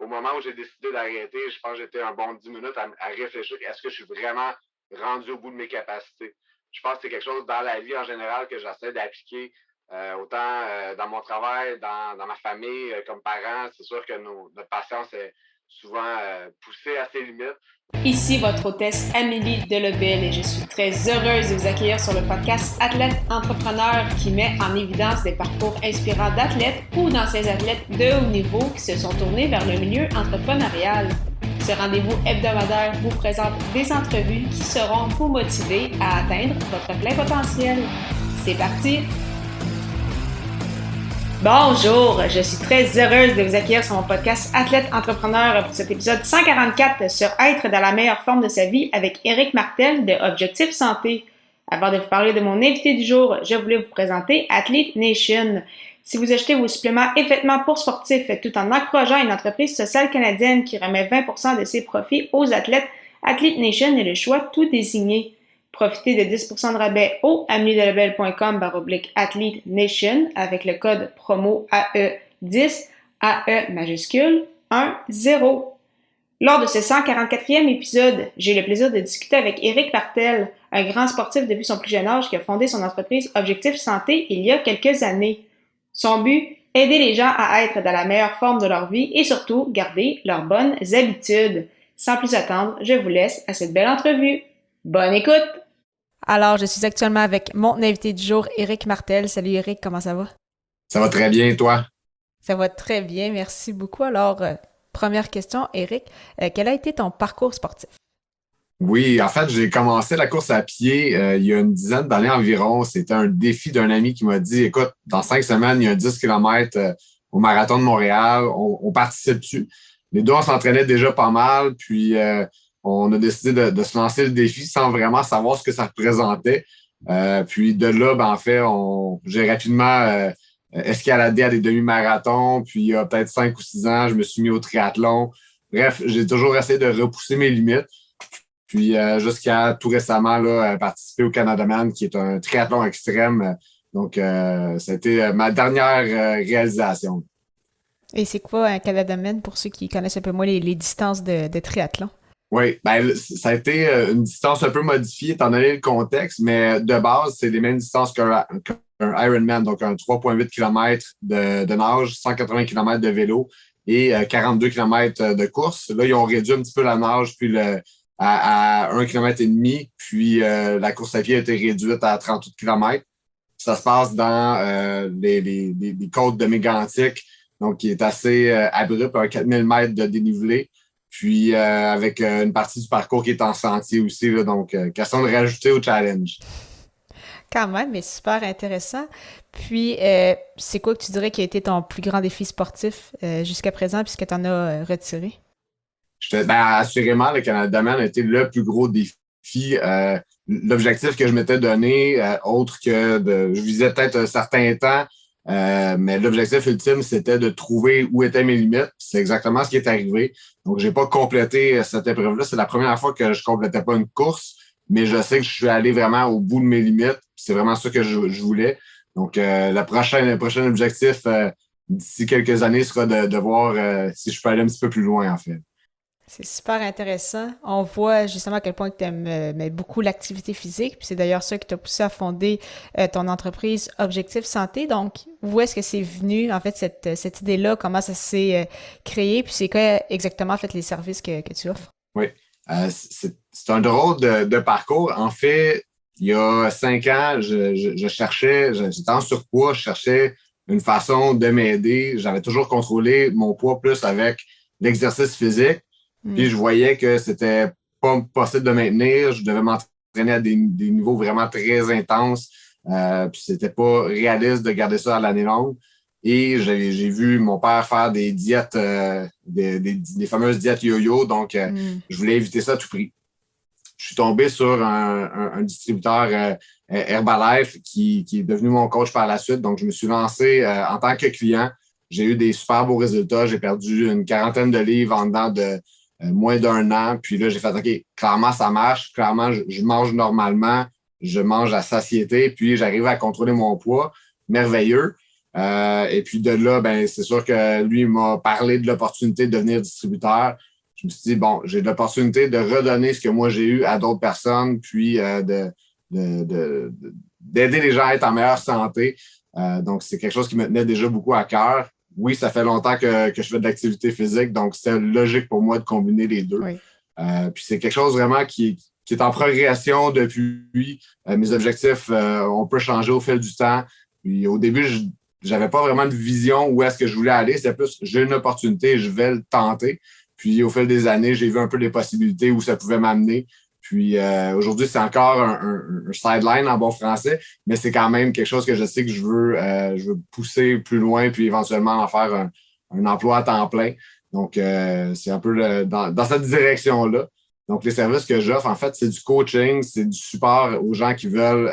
au moment où j'ai décidé d'arrêter, je pense que j'étais un bon 10 minutes à réfléchir, est-ce que je suis vraiment rendu au bout de mes capacités? Je pense que c'est quelque chose dans la vie en général que j'essaie d'appliquer, autant dans mon travail, dans ma famille, comme parent. C'est sûr que notre patience est souvent poussée à ses limites. Ici votre hôtesse Amélie Delobel et je suis très heureuse de vous accueillir sur le podcast Athlète Entrepreneur qui met en évidence des parcours inspirants d'athlètes ou d'anciens athlètes de haut niveau qui se sont tournés vers le milieu entrepreneurial. Ce rendez-vous hebdomadaire vous présente des entrevues qui seront vous motiver à atteindre votre plein potentiel. C'est parti! Bonjour, je suis très heureuse de vous accueillir sur mon podcast Athlète Entrepreneur pour cet épisode 144 sur être dans la meilleure forme de sa vie avec Éric Martel de Objectif Santé. Avant de vous parler de mon invité du jour, je voulais vous présenter Athlete Nation. Si vous achetez vos suppléments et vêtements pour sportifs tout en encourageant une entreprise sociale canadienne qui remet 20% de ses profits aux athlètes, Athlete Nation est le choix tout désigné. Profitez de 10% de rabais au amiedelebel.com/Athlete Nation avec le code promo AE10, AE majuscule 10. Lors de ce 144e épisode, j'ai le plaisir de discuter avec Éric Martel, un grand sportif depuis son plus jeune âge qui a fondé son entreprise Objectif Santé il y a quelques années. Son but, aider les gens à être dans la meilleure forme de leur vie et surtout garder leurs bonnes habitudes. Sans plus attendre, je vous laisse à cette belle entrevue. Bonne écoute! Alors, je suis actuellement avec mon invité du jour, Éric Martel. Salut Éric, comment ça va? Ça va très bien, toi? Ça va très bien, merci beaucoup. Alors, première question, Éric, quel a été ton parcours sportif? Oui, en fait, j'ai commencé la course à pied il y a une dizaine d'années environ. C'était un défi d'un ami qui m'a dit, écoute, dans 5 semaines, il y a un 10 km au Marathon de Montréal, on participe dessus. Les deux, on s'entraînait déjà pas mal, puis on a décidé de se lancer le défi sans vraiment savoir ce que ça représentait. Puis de là, en fait, j'ai rapidement escaladé à des demi-marathons. Puis il y a peut-être 5 ou 6 ans, je me suis mis au triathlon. Bref, j'ai toujours essayé de repousser mes limites. Puis jusqu'à tout récemment, là, participer au Canadaman, qui est un triathlon extrême. Donc, ça a été ma dernière réalisation. Et c'est quoi un Canadaman pour ceux qui connaissent un peu moins les distances de triathlon? Oui, ça a été une distance un peu modifiée étant donné le contexte, mais de base, c'est les mêmes distances qu'un Ironman, donc un 3,8 km de nage, 180 km de vélo et 42 km de course. Là, ils ont réduit un petit peu la nage puis à 1,5 km, puis la course à pied a été réduite à 38 km. Ça se passe dans les côtes de Mégantic, donc qui est assez abrupt, à 4000 mètres de dénivelé. Puis avec une partie du parcours qui est en sentier aussi, là, donc question de rajouter au challenge. Quand même, mais super intéressant. Puis, c'est quoi que tu dirais qui a été ton plus grand défi sportif jusqu'à présent, puisque tu en as retiré? Assurément, le Canadaman a été le plus gros défi. L'objectif que je m'étais donné, autre que je visais peut-être un certain temps, mais l'objectif ultime, c'était de trouver où étaient mes limites. C'est exactement ce qui est arrivé. Donc, j'ai pas complété cette épreuve-là. C'est la première fois que je complétais pas une course, mais je sais que je suis allé vraiment au bout de mes limites. C'est vraiment ça que je voulais. Donc, le prochain objectif d'ici quelques années sera de voir si je peux aller un petit peu plus loin, en fait. C'est super intéressant. On voit justement à quel point tu aimes beaucoup l'activité physique. Puis c'est d'ailleurs ça qui t'a poussé à fonder ton entreprise Objectif Santé. Donc, où est-ce que c'est venu, en fait, cette idée-là? Comment ça s'est créé? Puis c'est quoi exactement, en fait, les services que tu offres? Oui. C'est un drôle de parcours. En fait, il y a 5 ans, j'étais en surpoids, je cherchais une façon de m'aider. J'avais toujours contrôlé mon poids plus avec l'exercice physique. Puis je voyais que c'était pas possible de maintenir. Je devais m'entraîner à des niveaux vraiment très intenses. Puis c'était pas réaliste de garder ça à l'année longue. Et j'ai vu mon père faire des diètes, des fameuses diètes yo-yo. Donc, je voulais éviter ça à tout prix. Je suis tombé sur un distributeur Herbalife qui est devenu mon coach par la suite. Donc, je me suis lancé en tant que client. J'ai eu des super beaux résultats. J'ai perdu une 40aine de livres en dedans de moins d'un an. Puis là, j'ai fait, OK, clairement, ça marche. Clairement, je mange normalement. Je mange à satiété. Puis, j'arrive à contrôler mon poids. Merveilleux. Et puis de là, ben c'est sûr que lui il m'a parlé de l'opportunité de devenir distributeur. Je me suis dit, bon, j'ai l'opportunité de redonner ce que moi j'ai eu à d'autres personnes, puis d'aider les gens à être en meilleure santé. Donc, c'est quelque chose qui me tenait déjà beaucoup à cœur. Oui, ça fait longtemps que je fais de l'activité physique, donc c'est logique pour moi de combiner les deux. Oui. Puis c'est quelque chose vraiment qui est en progression depuis. Mes objectifs on peut changer au fil du temps. Puis au début, j'avais pas vraiment de vision où est-ce que je voulais aller. C'est plus, j'ai une opportunité, je vais le tenter. Puis au fil des années, j'ai vu un peu les possibilités où ça pouvait m'amener. Puis aujourd'hui, c'est encore un sideline en bon français, mais c'est quand même quelque chose que je sais que je veux pousser plus loin, puis éventuellement en faire un emploi à temps plein. Donc, c'est un peu dans cette direction-là. Donc, les services que j'offre, en fait, c'est du coaching, c'est du support aux gens qui veulent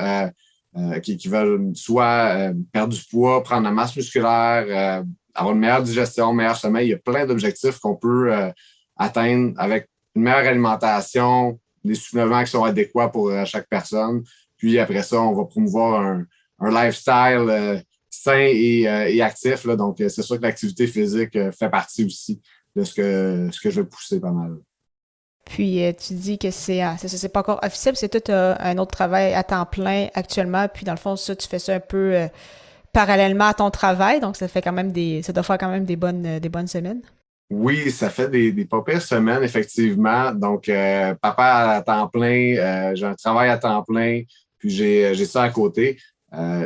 qui veulent soit perdre du poids, prendre la masse musculaire, avoir une meilleure digestion, meilleur sommeil. Il y a plein d'objectifs qu'on peut atteindre avec une meilleure alimentation, des suppléments qui sont adéquats pour chaque personne. Puis après ça, on va promouvoir un lifestyle sain et actif. Là. Donc, c'est sûr que l'activité physique fait partie aussi de ce que je vais pousser pas mal. Puis tu dis que c'est pas encore officiel, c'est tout un autre travail à temps plein actuellement. Puis dans le fond, ça, tu fais ça un peu parallèlement à ton travail, donc ça doit faire quand même des bonnes semaines. Oui, ça fait des pas pires semaines, effectivement. Donc, papa à temps plein, j'ai un travail à temps plein, puis j'ai ça à côté.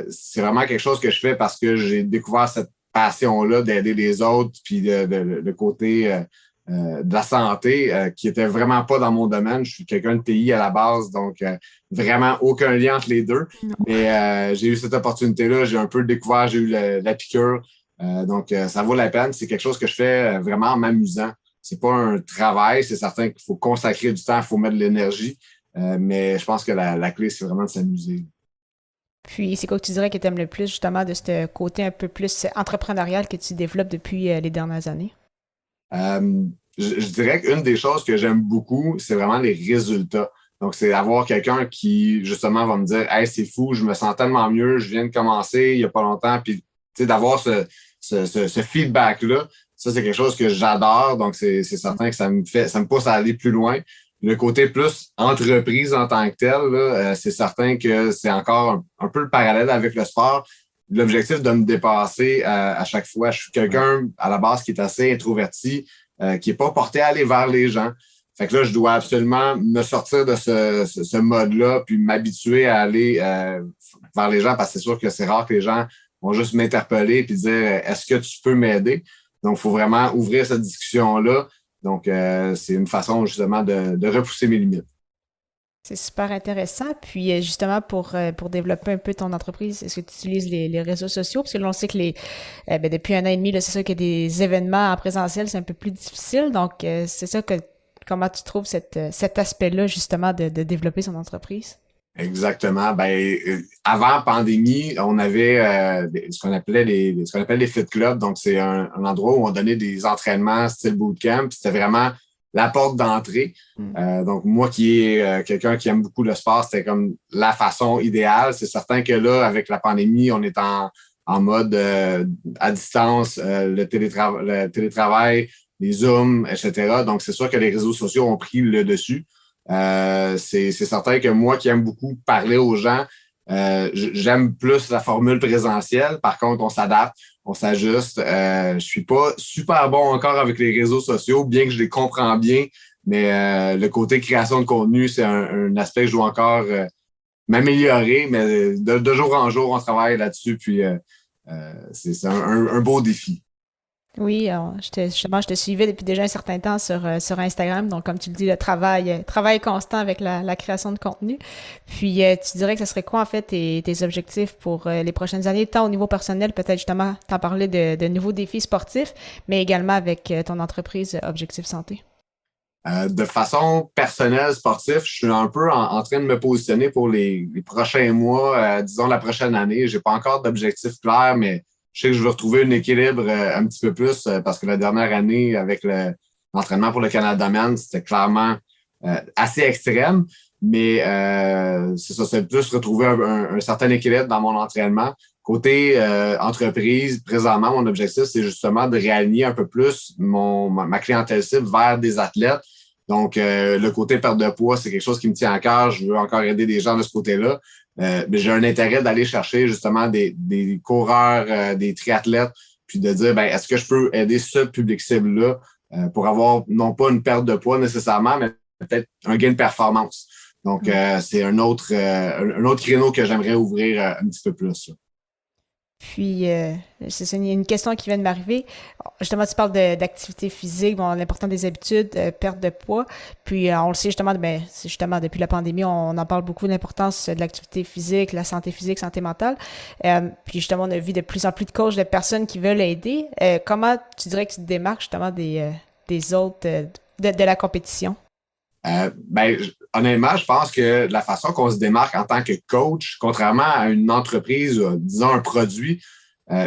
C'est vraiment quelque chose que je fais parce que j'ai découvert cette passion-là d'aider les autres, puis le côté de la santé qui était vraiment pas dans mon domaine. Je suis quelqu'un de TI à la base, donc vraiment aucun lien entre les deux. Non. Mais j'ai eu cette opportunité-là, j'ai un peu découvert, j'ai eu la piqûre. Donc, ça vaut la peine. C'est quelque chose que je fais vraiment en m'amusant. C'est pas un travail. C'est certain qu'il faut consacrer du temps, il faut mettre de l'énergie. Mais je pense que la clé, c'est vraiment de s'amuser. Puis c'est quoi que tu dirais que tu aimes le plus justement de ce côté un peu plus entrepreneurial que tu développes depuis les dernières années? Euh, je dirais qu'une des choses que j'aime beaucoup, c'est vraiment les résultats. Donc, c'est avoir quelqu'un qui, justement, va me dire, hey, c'est fou, je me sens tellement mieux, je viens de commencer il n'y a pas longtemps. Puis, tu sais, d'avoir ce feedback-là, ça, c'est quelque chose que j'adore. Donc, c'est certain que ça me pousse à aller plus loin. Le côté plus entreprise en tant que tel, là, c'est certain que c'est encore un peu le parallèle avec le sport. L'objectif de me dépasser à chaque fois. Je suis quelqu'un à la base qui est assez introverti, qui n'est pas porté à aller vers les gens. Fait que là, je dois absolument me sortir de ce mode-là, puis m'habituer à aller vers les gens, parce que c'est sûr que c'est rare que les gens vont juste m'interpeller puis dire est-ce que tu peux m'aider? Donc, il faut vraiment ouvrir cette discussion-là. Donc, c'est une façon justement de repousser mes limites. C'est super intéressant. Puis justement, pour développer un peu ton entreprise, est-ce que tu utilises les réseaux sociaux? Parce que là, on sait que depuis un an et demi, là, c'est sûr que des événements en présentiel, c'est un peu plus difficile. Donc, c'est ça que comment tu trouves cet aspect-là, justement, de développer son entreprise? Exactement. Ben, avant pandémie, on avait ce qu'on appelait ce qu'on appelle les fit clubs. Donc, c'est un endroit où on donnait des entraînements style bootcamp. C'était vraiment la porte d'entrée. Mm. Donc, moi qui est quelqu'un qui aime beaucoup le sport, c'était comme la façon idéale. C'est certain que là, avec la pandémie, on est en mode à distance, le télétravail, les Zooms, etc. Donc, c'est sûr que les réseaux sociaux ont pris le dessus. C'est certain que moi qui aime beaucoup parler aux gens, j'aime plus la formule présentielle. Par contre, on s'adapte, on s'ajuste. Je suis pas super bon encore avec les réseaux sociaux, bien que je les comprends bien, mais le côté création de contenu, c'est un aspect que je dois encore m'améliorer, mais de jour en jour, on travaille là-dessus, puis c'est un beau défi. Oui, justement, je te suivais depuis déjà un certain temps sur Instagram. Donc, comme tu le dis, le travail constant avec la création de contenu. Puis, tu dirais que ce serait quoi, en fait, tes objectifs pour les prochaines années, tant au niveau personnel, peut-être justement, t'en parler de nouveaux défis sportifs, mais également avec ton entreprise Objectif Santé. De façon personnelle, sportive, je suis un peu en train de me positionner pour les prochains mois, disons la prochaine année. J'ai pas encore d'objectif clair, mais je sais que je veux retrouver un équilibre un petit peu plus parce que la dernière année, avec l'entraînement pour le Canada Men, c'était clairement assez extrême. Mais c'est ça, c'est plus retrouver un certain équilibre dans mon entraînement. Côté entreprise, présentement, mon objectif, c'est justement de réaligner un peu plus ma clientèle cible vers des athlètes. Donc, le côté perte de poids, c'est quelque chose qui me tient à cœur. Je veux encore aider des gens de ce côté-là. Mais j'ai un intérêt d'aller chercher justement des coureurs, des triathlètes, puis de dire, ben, est-ce que je peux aider ce public cible-là pour avoir non pas une perte de poids nécessairement, mais peut-être un gain de performance. Donc, c'est un autre créneau que j'aimerais ouvrir un petit peu plus. Là. Puis, c'est ça, il y a une question qui vient de m'arriver. Justement, tu parles d'activité physique, bon, l'important des habitudes, perte de poids. Puis, on le sait justement, ben, c'est justement depuis la pandémie, on en parle beaucoup de l'importance de l'activité physique, la santé physique, santé mentale. Puis, justement, on a vu de plus en plus de coachs, de personnes qui veulent aider. Comment tu dirais que tu te démarques justement des autres, de la compétition? Honnêtement, je pense que la façon qu'on se démarque en tant que coach, contrairement à une entreprise, disons un produit,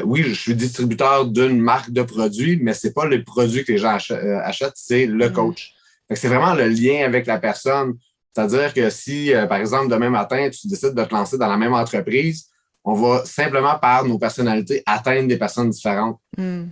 oui, je suis distributeur d'une marque de produits, mais c'est pas le produit que les gens achètent, c'est le coach. Fait que c'est vraiment le lien avec la personne. C'est-à-dire que si, par exemple, demain matin, tu décides de te lancer dans la même entreprise, on va simplement, par nos personnalités, atteindre des personnes différentes.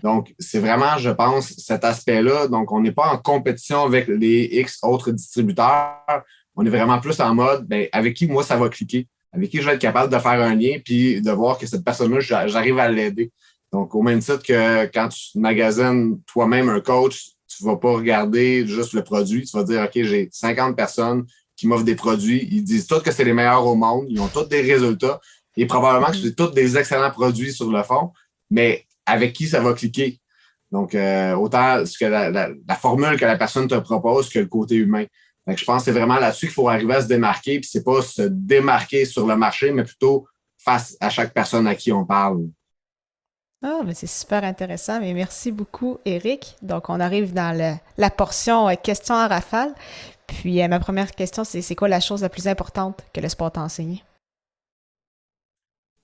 Donc, c'est vraiment, je pense, cet aspect-là. Donc, on n'est pas en compétition avec les X autres distributeurs. On est vraiment plus en mode, ben, avec qui, moi, ça va cliquer. Avec qui je vais être capable de faire un lien puis de voir que cette personne-là, j'arrive à l'aider. Donc, au même titre que quand tu magasines toi-même un coach, tu vas pas regarder juste le produit. Tu vas dire, OK, j'ai 50 personnes qui m'offrent des produits. Ils disent tous que c'est les meilleurs au monde. Ils ont tous des résultats. Et probablement que c'est tous des excellents produits sur le fond. Mais avec qui ça va cliquer. Donc, autant ce que la formule que la personne te propose que le côté humain. Fait que je pense que c'est vraiment là-dessus qu'il faut arriver à se démarquer. Puis c'est pas se démarquer sur le marché, mais plutôt face à chaque personne à qui on parle. Ah, mais c'est super intéressant. Mais merci beaucoup, Eric. Donc, on arrive dans la portion questions en rafale. Puis, ma première question, c'est quoi la chose la plus importante que le sport t'a enseigné?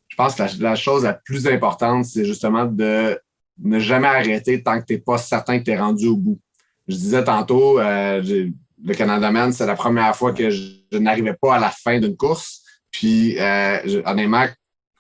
Je pense que la chose la plus importante, c'est justement de ne jamais arrêter tant que tu n'es pas certain que tu es rendu au bout. Je disais tantôt, le Canada Man, c'est la première fois que je n'arrivais pas à la fin d'une course. Puis, honnêtement,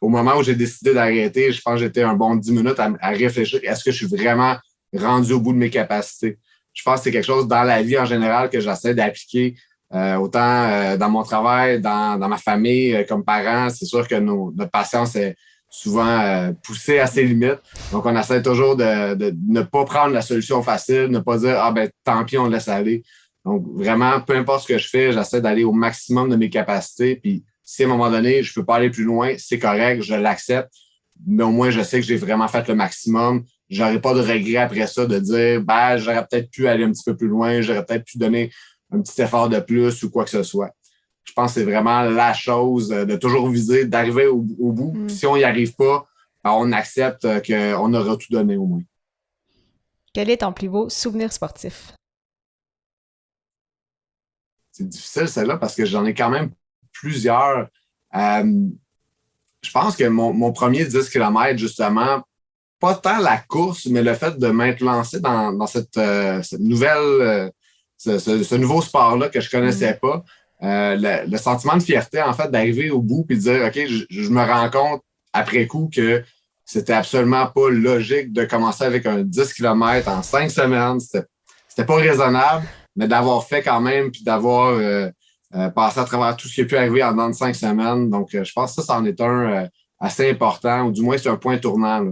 au moment où j'ai décidé d'arrêter, je pense que j'étais un bon 10 minutes à réfléchir. Est-ce que je suis vraiment rendu au bout de mes capacités? Je pense que c'est quelque chose dans la vie en général que j'essaie d'appliquer autant dans mon travail, dans ma famille, comme parent. C'est sûr que notre patience est souvent poussée à ses limites. Donc, on essaie toujours de ne pas prendre la solution facile, ne pas dire, ah ben, tant pis, on laisse aller. Donc, vraiment, peu importe ce que je fais, j'essaie d'aller au maximum de mes capacités. Puis, si à un moment donné, je peux pas aller plus loin, c'est correct, je l'accepte. Mais au moins, je sais que j'ai vraiment fait le maximum. J'aurais pas de regret après ça de dire, ben, j'aurais peut-être pu aller un petit peu plus loin, j'aurais peut-être pu donner un petit effort de plus ou quoi que ce soit. Je pense que c'est vraiment la chose de toujours viser, d'arriver au bout. Puis si on n'y arrive pas, ben, on accepte qu'on aura tout donné au moins. Quel est ton plus beau souvenir sportif? C'est difficile, celle-là, parce que j'en ai quand même plusieurs. Je pense que mon premier 10 km, justement, pas tant la course, mais le fait de m'être lancé dans cette nouvelle, ce nouveau sport-là que je connaissais pas. Le sentiment de fierté, en fait, d'arriver au bout et de dire, OK, je me rends compte après coup que c'était absolument pas logique de commencer avec un 10 km en 5 semaines. C'était pas raisonnable, mais d'avoir fait quand même puis d'avoir passé à travers tout ce qui a pu arriver en dans de 5 semaines. Donc, je pense que ça en est un assez important, ou du moins, c'est un point tournant. Là.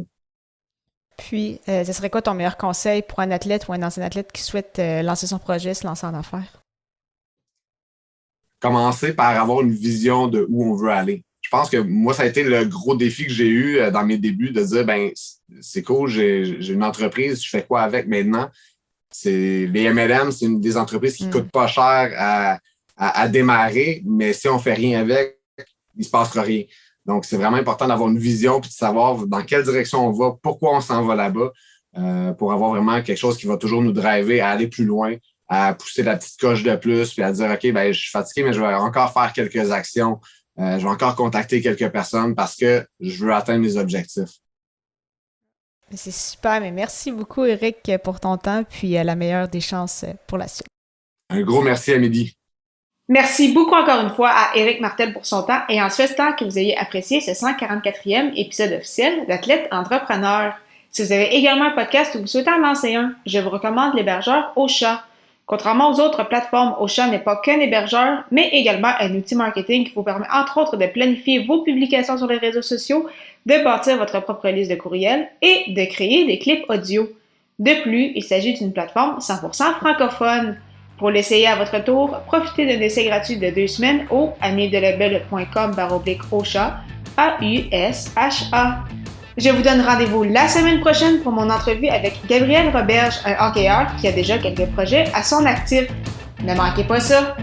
Puis, ce serait quoi ton meilleur conseil pour un athlète ou un ancien athlète qui souhaite lancer son projet, se lancer en affaires? Commencer par avoir une vision de où on veut aller. Je pense que moi, ça a été le gros défi que j'ai eu dans mes débuts de dire, ben, c'est cool, j'ai une entreprise, je fais quoi avec maintenant? Les MLM, c'est une des entreprises qui coûtent pas cher à démarrer, mais si on fait rien avec, il se passera rien. Donc, c'est vraiment important d'avoir une vision puis de savoir dans quelle direction on va, pourquoi on s'en va là-bas, pour avoir vraiment quelque chose qui va toujours nous driver à aller plus loin, à pousser la petite coche de plus, puis à dire, OK, ben, je suis fatigué, mais je vais encore faire quelques actions. Je vais encore contacter quelques personnes parce que je veux atteindre mes objectifs. C'est super, mais merci beaucoup, Eric, pour ton temps, puis la meilleure des chances pour la suite. Un gros merci à Midi. Merci beaucoup encore une fois à Éric Martel pour son temps et en souhaitant que vous ayez apprécié ce 144e épisode officiel d'Athlète Entrepreneur. Si vous avez également un podcast ou vous souhaitez en lancer un, je vous recommande l'hébergeur Ocha. Contrairement aux autres plateformes, Ocha n'est pas qu'un hébergeur, mais également un outil marketing qui vous permet entre autres de planifier vos publications sur les réseaux sociaux, de bâtir votre propre liste de courriels et de créer des clips audio. De plus, il s'agit d'une plateforme 100% francophone. Pour l'essayer à votre tour, profitez d'un essai gratuit de 2 semaines au amidelabel.com/Ocha, AUSHA. Je vous donne rendez-vous la semaine prochaine pour mon entrevue avec Gabriel Roberge, un hockeyeur qui a déjà quelques projets à son actif. Ne manquez pas ça!